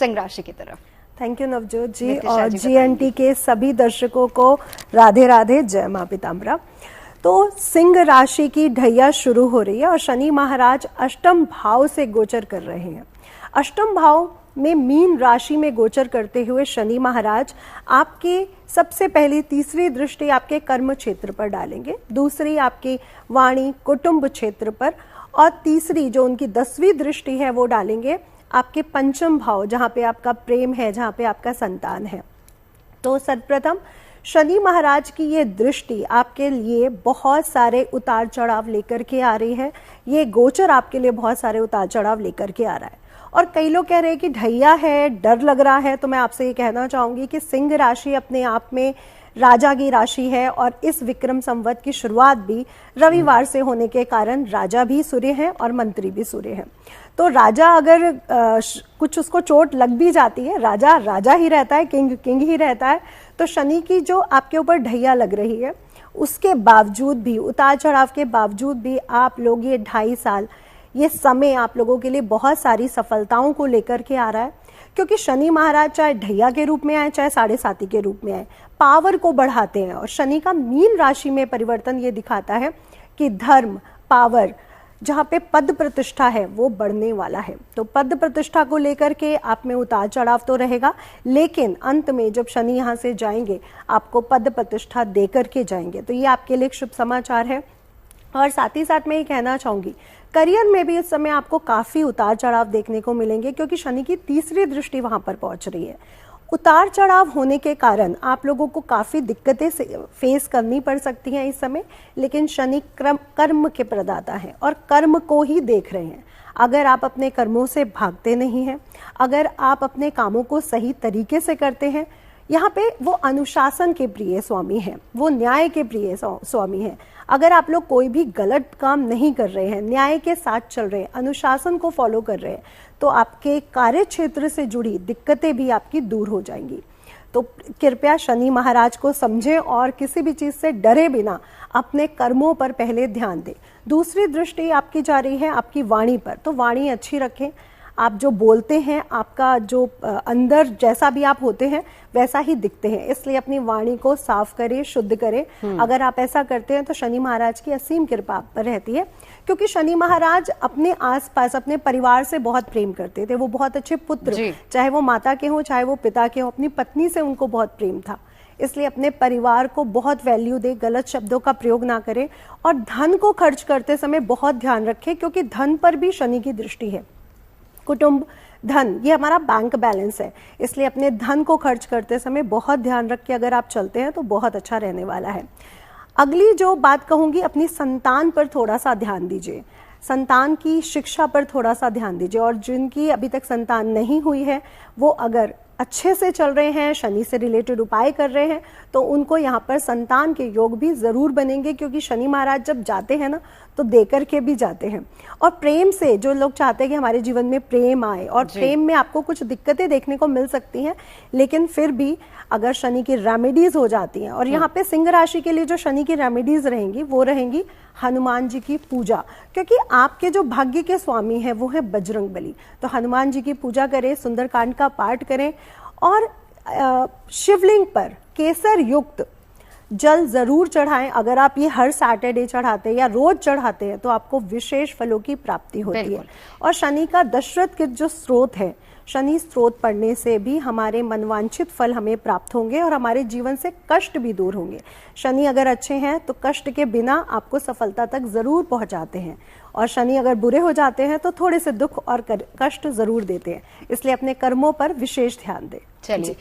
सिंह राशि की तरफ। थैंक यू नवजोत जी, और GNT के सभी दर्शकों को राधे राधे, जय मां पीताम्बरा। तो सिंह राशि की ढैया शुरू हो रही है और शनि महाराज अष्टम भाव से गोचर कर रहे हैं। अष्टम भाव में मीन राशि में गोचर करते हुए शनि महाराज आपके सबसे पहली तीसरी दृष्टि आपके कर्म क्षेत्र पर डालेंगे, दूसरी आपकी वाणी कुटुंब क्षेत्र पर, और तीसरी जो उनकी 10वीं दृष्टि है वो डालेंगे आपके पंचम भाव, जहां पे आपका प्रेम है, जहां पे आपका संतान है। तो सर्वप्रथम शनि महाराज की ये दृष्टि आपके लिए बहुत सारे उतार चढ़ाव लेकर के आ रही है। ये गोचर आपके लिए बहुत सारे उतार चढ़ाव लेकर के आ रहा है। और कई लोग कह रहे हैं कि ढैया है, डर लग रहा है, तो मैं आपसे ये कहना चाहूंगी कि सिंह राशि अपने आप में राजा की राशि है और इस विक्रम संवत की शुरुआत भी रविवार से होने के कारण राजा भी सूर्य हैं और मंत्री भी सूर्य हैं। तो राजा अगर कुछ उसको चोट लग भी जाती है, राजा राजा ही रहता है, किंग किंग ही रहता है। तो शनि की जो आपके ऊपर ढैया लग रही है, उसके बावजूद भी, उतार चढ़ाव के बावजूद भी आप लोग ये 2.5 साल, ये समय आप लोगों के लिए बहुत सारी सफलताओं को लेकर के आ रहा है। क्योंकि शनि महाराज चाहे ढैया के रूप में आए, चाहे 7.5 के रूप में आए, पावर को बढ़ाते हैं। और शनि का मीन राशि में परिवर्तन ये दिखाता है कि धर्म, पावर, जहाँ पे पद प्रतिष्ठा है वो बढ़ने वाला है। तो पद प्रतिष्ठा को लेकर के आप में उतार चढ़ाव तो रहेगा, लेकिन अंत में जब शनि यहाँ से जाएंगे आपको पद प्रतिष्ठा दे करके जाएंगे। तो ये आपके लिए एक शुभ समाचार है। और साथ ही साथ मैं ये कहना चाहूंगी, करियर में भी इस समय आपको काफी उतार चढ़ाव देखने को मिलेंगे, क्योंकि शनि की तीसरी दृष्टि वहां पर पहुंच रही है। उतार चढ़ाव होने के कारण आप लोगों को काफी दिक्कतें फेस करनी पड़ सकती हैं इस समय, लेकिन शनि कर्म के प्रदाता हैं और कर्म को ही देख रहे हैं। अगर आप अपने कर्मों से भागते नहीं हैं, अगर आप अपने कामों को सही तरीके से करते हैं, यहाँ पे वो अनुशासन के प्रिय स्वामी हैं, वो न्याय के प्रिय स्वामी हैं। अगर आप लोग कोई भी गलत काम नहीं कर रहे हैं, न्याय के साथ चल रहे हैं, अनुशासन को फॉलो कर रहे हैं, तो आपके कार्य क्षेत्र से जुड़ी दिक्कतें भी आपकी दूर हो जाएंगी। तो कृपया शनि महाराज को समझें और किसी भी चीज से डरे बिना अपने कर्मों पर पहले ध्यान दें। दूसरी दृष्टि आपकी जा रही है आपकी वाणी पर, तो वाणी अच्छी रखें। आप जो बोलते हैं, आपका जो अंदर जैसा भी आप होते हैं वैसा ही दिखते हैं, इसलिए अपनी वाणी को साफ करें, शुद्ध करें। अगर आप ऐसा करते हैं तो शनि महाराज की असीम कृपा आप पर रहती है। क्योंकि शनि महाराज अपने आसपास अपने परिवार से बहुत प्रेम करते थे। वो बहुत अच्छे पुत्र, चाहे वो माता के हों चाहे वो पिता के हों, अपनी पत्नी से उनको बहुत प्रेम था। इसलिए अपने परिवार को बहुत वैल्यू दे, गलत शब्दों का प्रयोग ना करें। और धन को खर्च करते समय बहुत ध्यान रखें, क्योंकि धन पर भी शनि की दृष्टि है। कुटुंब, धन, ये हमारा बैंक बैलेंस है, इसलिए अपने धन को खर्च करते समय बहुत ध्यान रख के अगर आप चलते हैं तो बहुत अच्छा रहने वाला है। अगली जो बात कहूंगी, अपनी संतान पर थोड़ा सा ध्यान दीजिए, संतान की शिक्षा पर थोड़ा सा ध्यान दीजिए। और जिनकी अभी तक संतान नहीं हुई है, वो अगर अच्छे से चल रहे हैं, शनि से रिलेटेड उपाय कर रहे हैं, तो उनको यहाँ पर संतान के योग भी जरूर बनेंगे। क्योंकि शनि महाराज जब जाते हैं ना, तो देकर के भी जाते हैं। और प्रेम से, जो लोग चाहते हैं कि हमारे जीवन में प्रेम आए, और प्रेम में आपको कुछ दिक्कतें देखने को मिल सकती हैं, लेकिन फिर भी अगर शनि की रेमेडीज हो जाती हैं, और यहाँ पे सिंह राशि के लिए जो शनि की रेमेडीज रहेंगी वो रहेंगी हनुमान जी की पूजा। क्योंकि आपके जो भाग्य के स्वामी हैं वो है बजरंग बली। तो हनुमान जी की पूजा करें, सुंदरकांड का पाठ करें, और शिवलिंग पर केसर युक्त जल जरूर चढ़ाएं। अगर आप ये हर सैटरडे चढ़ाते हैं या रोज चढ़ाते हैं तो आपको विशेष फलों की प्राप्ति होती है। और शनि का दशरथ के जो स्रोत है, शनि स्रोत पढ़ने से भी हमारे मनवांछित फल हमें प्राप्त होंगे और हमारे जीवन से कष्ट भी दूर होंगे। शनि अगर अच्छे हैं तो कष्ट के बिना आपको सफलता तक जरूर पहुंचाते हैं, और शनि अगर बुरे हो जाते हैं तो थोड़े से दुख और कष्ट जरूर देते हैं। इसलिए अपने कर्मों पर विशेष ध्यान दें। चलिए।